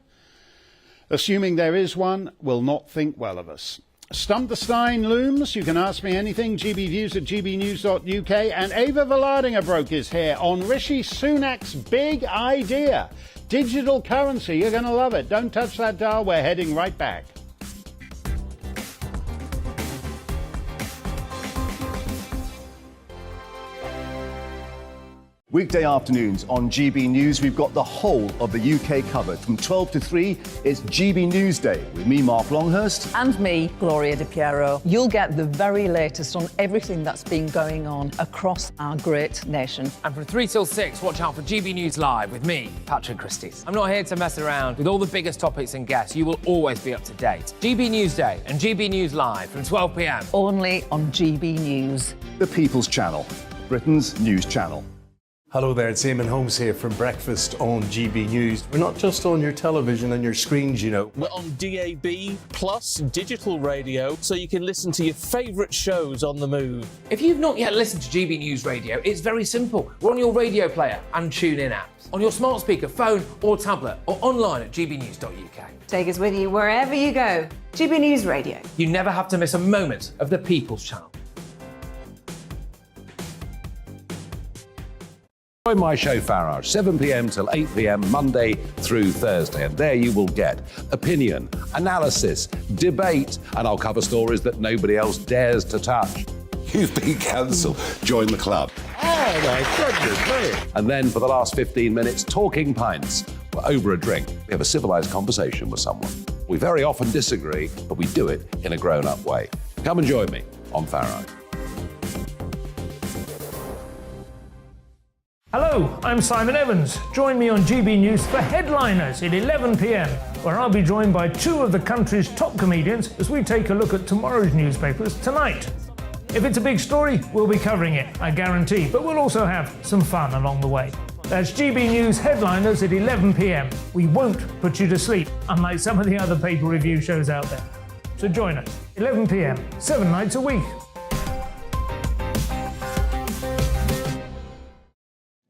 assuming there is one, will not think well of us. Stump the Steyn looms. You can ask me anything. gbviews@gbnews.uk. And Ava Valardinger broke his hair on Rishi Sunak's big idea. Digital currency. You're going to love it. Don't touch that dial. We're heading right back. Weekday afternoons on GB News, we've got the whole of the UK covered. From 12 to 3, it's GB News Day with me, Mark Longhurst. And me, Gloria Di Piero. You'll get the very latest on everything that's been going on across our great nation. And from 3 till 6, watch out for GB News Live with me, Patrick Christys. I'm not here to mess around with all the biggest topics and guests. You will always be up to date. GB News Day and GB News Live from 12 p.m. Only on GB News. The People's Channel, Britain's news channel. Hello there, it's Eamon Holmes here from Breakfast on GB News. We're not just on your television and your screens, you know. We're on DAB plus digital radio, so you can listen to your favourite shows on the move. If you've not yet listened to GB News Radio, it's very simple. We're on your radio player and TuneIn apps, on your smart speaker, phone or tablet, or online at gbnews.uk. Take us with you wherever you go. GB News Radio. You never have to miss a moment of the People's Channel. Join my show Farage, 7 p.m. till 8 p.m. Monday through Thursday, and there you will get opinion, analysis, debate, and I'll cover stories that nobody else dares to touch. You've been cancelled. Join the club. Oh my goodness me. And then for the last 15 minutes, talking pints. We're over a drink. We have a civilised conversation with someone. We very often disagree, but we do it in a grown-up way. Come and join me on Farage. Hello, I'm Simon Evans. Join me on GB News for Headliners at 11 p.m, where I'll be joined by two of the country's top comedians as we take a look at tomorrow's newspapers tonight. If it's a big story, we'll be covering it, I guarantee, but we'll also have some fun along the way. That's GB News Headliners at 11 p.m. We won't put you to sleep, unlike some of the other paper review shows out there. So join us, 11 p.m, 7 nights a week.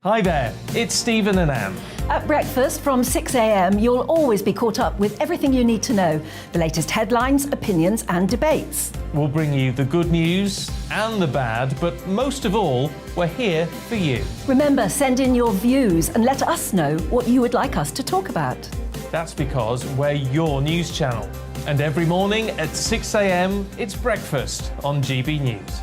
Hi there, it's Stephen and Anne. At breakfast from 6 a.m, you'll always be caught up with everything you need to know, the latest headlines, opinions and debates. We'll bring you the good news and the bad, but most of all, we're here for you. Remember, send in your views and let us know what you would like us to talk about. That's because we're your news channel. And every morning at 6 a.m, it's breakfast on GB News.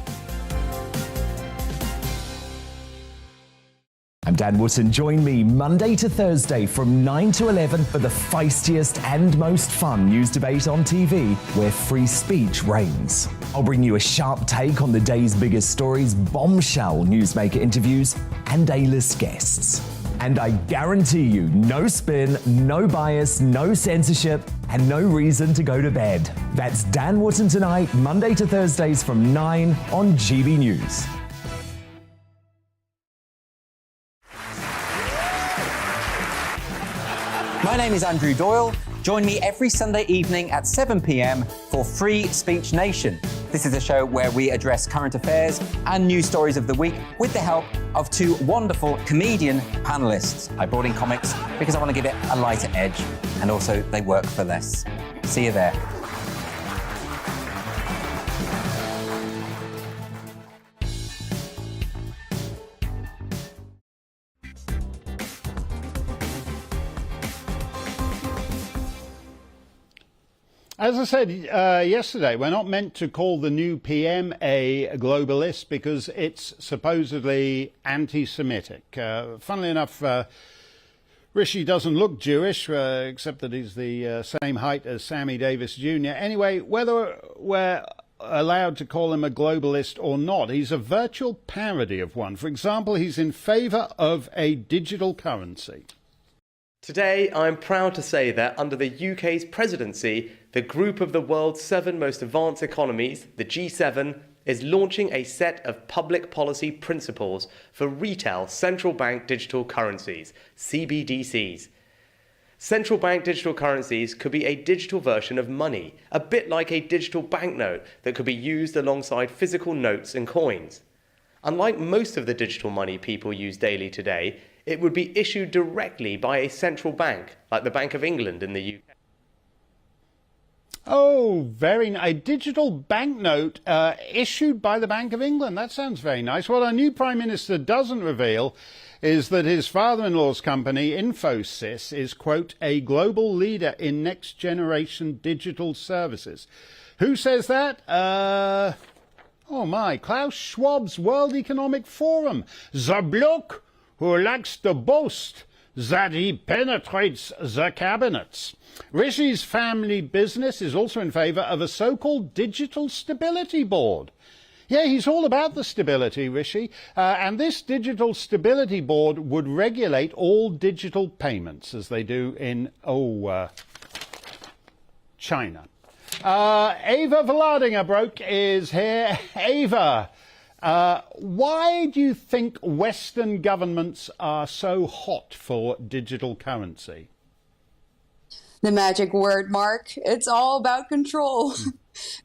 I'm Dan Wootton. Join me Monday to Thursday from 9 to 11 for the feistiest and most fun news debate on TV, where free speech reigns. I'll bring you a sharp take on the day's biggest stories, bombshell newsmaker interviews, and A-list guests. And I guarantee you, no spin, no bias, no censorship, and no reason to go to bed. That's Dan Wootton tonight, Monday to Thursdays from 9 on GB News. My name is Andrew Doyle. Join me every Sunday evening at 7 p.m. for Free Speech Nation. This is a show where we address current affairs and news stories of the week with the help of two wonderful comedian panellists. I brought in comics because I want to give it a lighter edge, and also they work for less. See you there. As I said yesterday, we're not meant to call the new PM a globalist because it's supposedly anti-Semitic. Funnily enough, Rishi doesn't look Jewish, except that he's the same height as Sammy Davis Jr. Anyway, whether we're allowed to call him a globalist or not, he's a virtual parody of one. For example, he's in favour of a digital currency. Today, I'm proud to say that under the UK's presidency, the group of the world's 7 most advanced economies, the G7, is launching a set of public policy principles for retail central bank digital currencies, CBDCs. Central bank digital currencies could be a digital version of money, a bit like a digital banknote that could be used alongside physical notes and coins. Unlike most of the digital money people use daily today, it would be issued directly by a central bank, like the Bank of England in the UK. Oh, very nice. A digital banknote issued by the Bank of England. That sounds very nice. What our new Prime Minister doesn't reveal is that his father-in-law's company, Infosys, is, quote, a global leader in next-generation digital services. Who says that? Oh, my. Klaus Schwab's World Economic Forum. The bloke who likes to boast that he penetrates the cabinets. Rishi's family business is also in favour of a so-called digital stability board. Yeah, he's all about the stability, Rishi. And this digital stability board would regulate all digital payments, as they do in, China. Ava Vladingerbroek is here. Ava, why do you think Western governments are so hot for digital currency? The magic word, Mark. It's all about control.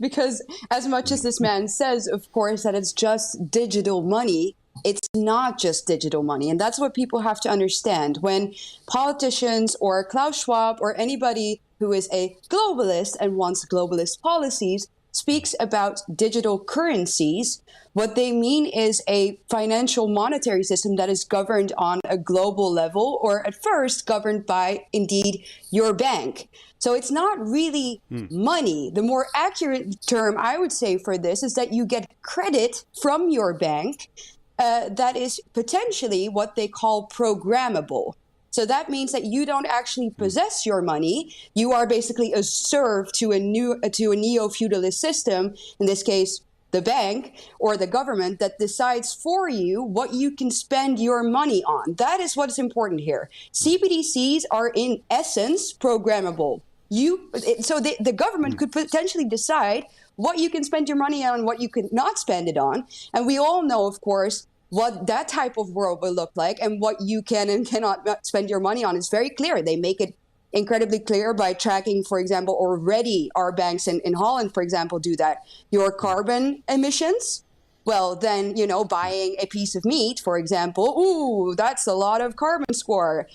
Because as much as this man says, of course, that it's just digital money, it's not just digital money. And that's what people have to understand. When politicians or Klaus Schwab or anybody who is a globalist and wants globalist policies speaks about digital currencies, what they mean is a financial monetary system that is governed on a global level, or at first governed by, indeed, your bank. So it's not really money. The more accurate term I would say for this is that you get credit from your bank that is potentially what they call programmable. So that means that you don't actually possess your money. You are basically a serf to a neo-feudalist system, in this case, the bank or the government, that decides for you what you can spend your money on. That is what is important here. CBDCs are in essence programmable. So the government could potentially decide what you can spend your money on and what you can not spend it on. And we all know, of course, what that type of world will look like, and what you can and cannot spend your money on is very clear. They make it incredibly clear by tracking, for example, already our banks in Holland, for example, do that. Your carbon emissions, well, then, buying a piece of meat, for example, ooh, that's a lot of carbon score.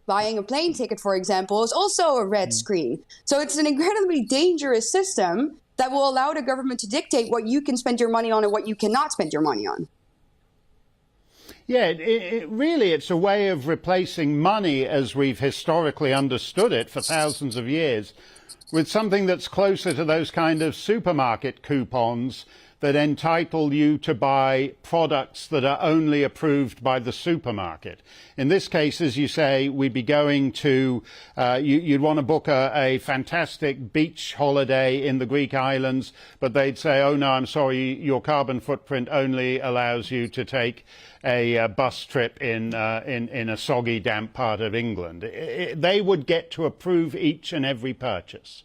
Buying a plane ticket, for example, is also a red screen. So it's an incredibly dangerous system that will allow the government to dictate what you can spend your money on and what you cannot spend your money on. Yeah, really, it's a way of replacing money as we've historically understood it for thousands of years with something that's closer to those kind of supermarket coupons that entitle you to buy products that are only approved by the supermarket. In this case, as you say, we'd be going to, you'd want to book a fantastic beach holiday in the Greek islands, but they'd say, oh no, I'm sorry, your carbon footprint only allows you to take a bus trip in a soggy, damp part of England. They would get to approve each and every purchase.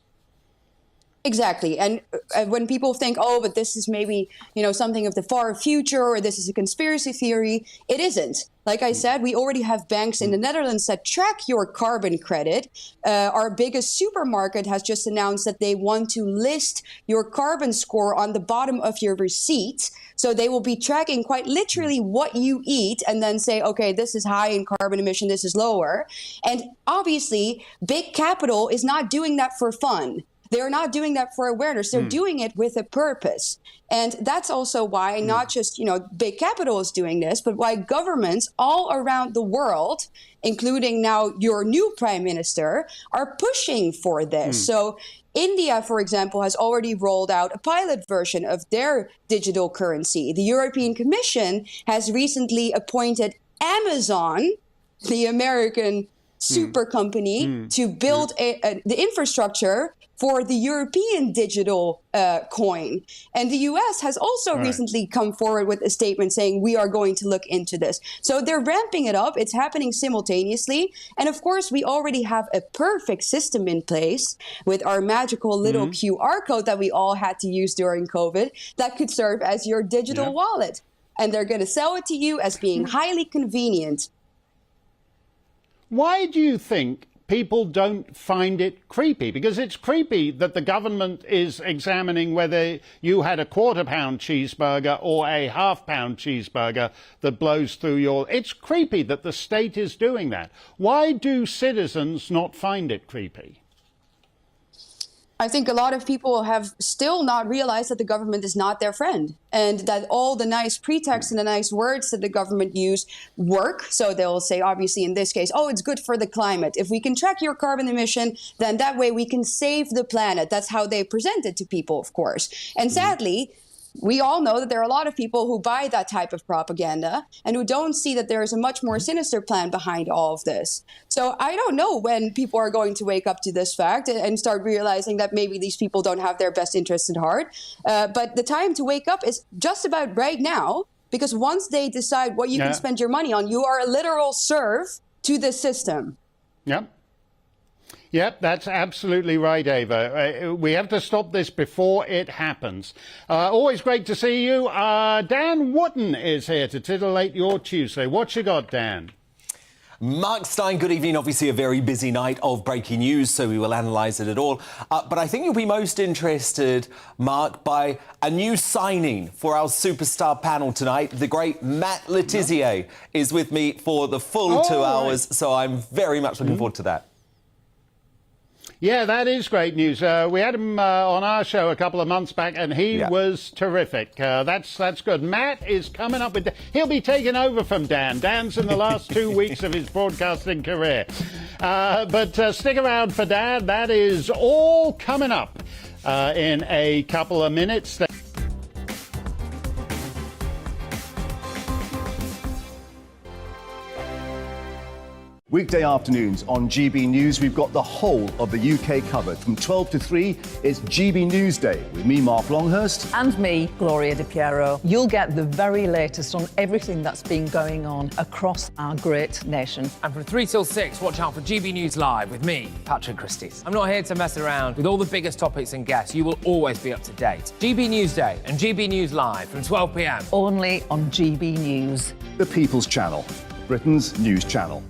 Exactly. And when people think, oh, but this is maybe, something of the far future, or this is a conspiracy theory, it isn't. Like I said, we already have banks in the Netherlands that track your carbon credit. Our biggest supermarket has just announced that they want to list your carbon score on the bottom of your receipt. So they will be tracking quite literally what you eat and then say, okay, this is high in carbon emission, this is lower. And obviously, big capital is not doing that for fun. They're not doing that for awareness. They're doing it with a purpose. And that's also why not just, big capital is doing this, but why governments all around the world, including now your new prime minister, are pushing for this. So India, for example, has already rolled out a pilot version of their digital currency. The European Commission has recently appointed Amazon, the American super company, to build the infrastructure for the European digital coin. And the US has also recently come forward with a statement saying we are going to look into this. So they're ramping it up. It's happening simultaneously. And of course, we already have a perfect system in place with our magical little QR code that we all had to use during COVID that could serve as your digital wallet. And they're going to sell it to you as being highly convenient. Why do you think people don't find it creepy? Because it's creepy that the government is examining whether you had a quarter-pound cheeseburger or a half-pound cheeseburger that blows through your... It's creepy that the state is doing that. Why do citizens not find it creepy? I think a lot of people have still not realized that the government is not their friend, and that all the nice pretexts and the nice words that the government use work. So they'll say, obviously, in this case, oh, it's good for the climate. If we can track your carbon emission, then that way we can save the planet. That's how they present it to people, of course. And sadly, we all know that there are a lot of people who buy that type of propaganda and who don't see that there is a much more sinister plan behind all of this. So I don't know when people are going to wake up to this fact and start realizing that maybe these people don't have their best interests at heart. But the time to wake up is just about right now, because once they decide what you can spend your money on, you are a literal serf to the system. Yep. Yep, that's absolutely right, Ava. We have to stop this before it happens. Always great to see you. Dan Wootton is here to titillate your Tuesday. What you got, Dan? Mark Steyn, good evening. Obviously a very busy night of breaking news, so we will analyse it at all. But I think you'll be most interested, Mark, by a new signing for our superstar panel tonight. The great Matt Le Tissier is with me for the full 2 hours, so I'm very much looking forward to that. Yeah, that is great news. We had him on our show a couple of months back, and he was terrific. That's good. Matt is coming up with... He'll be taking over from Dan. Dan's in the last 2 weeks of his broadcasting career. But stick around for Dan. That is all coming up in a couple of minutes. Weekday afternoons on GB News, we've got the whole of the UK covered. From 12 to 3, it's GB News Day with me, Mark Longhurst. And me, Gloria Di Piero. You'll get the very latest on everything that's been going on across our great nation. And from 3 till 6, watch out for GB News Live with me, Patrick Christys. I'm not here to mess around with all the biggest topics and guests. You will always be up to date. GB News Day and GB News Live from 12 p.m. Only on GB News. The People's Channel, Britain's news channel.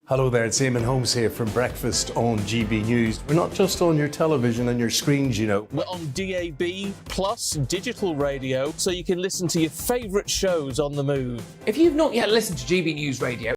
Hello there, it's Eamon Holmes here from Breakfast on GB News. We're not just on your television and your screens, you know. We're on DAB plus digital radio, so you can listen to your favourite shows on the move. If you've not yet listened to GB News Radio,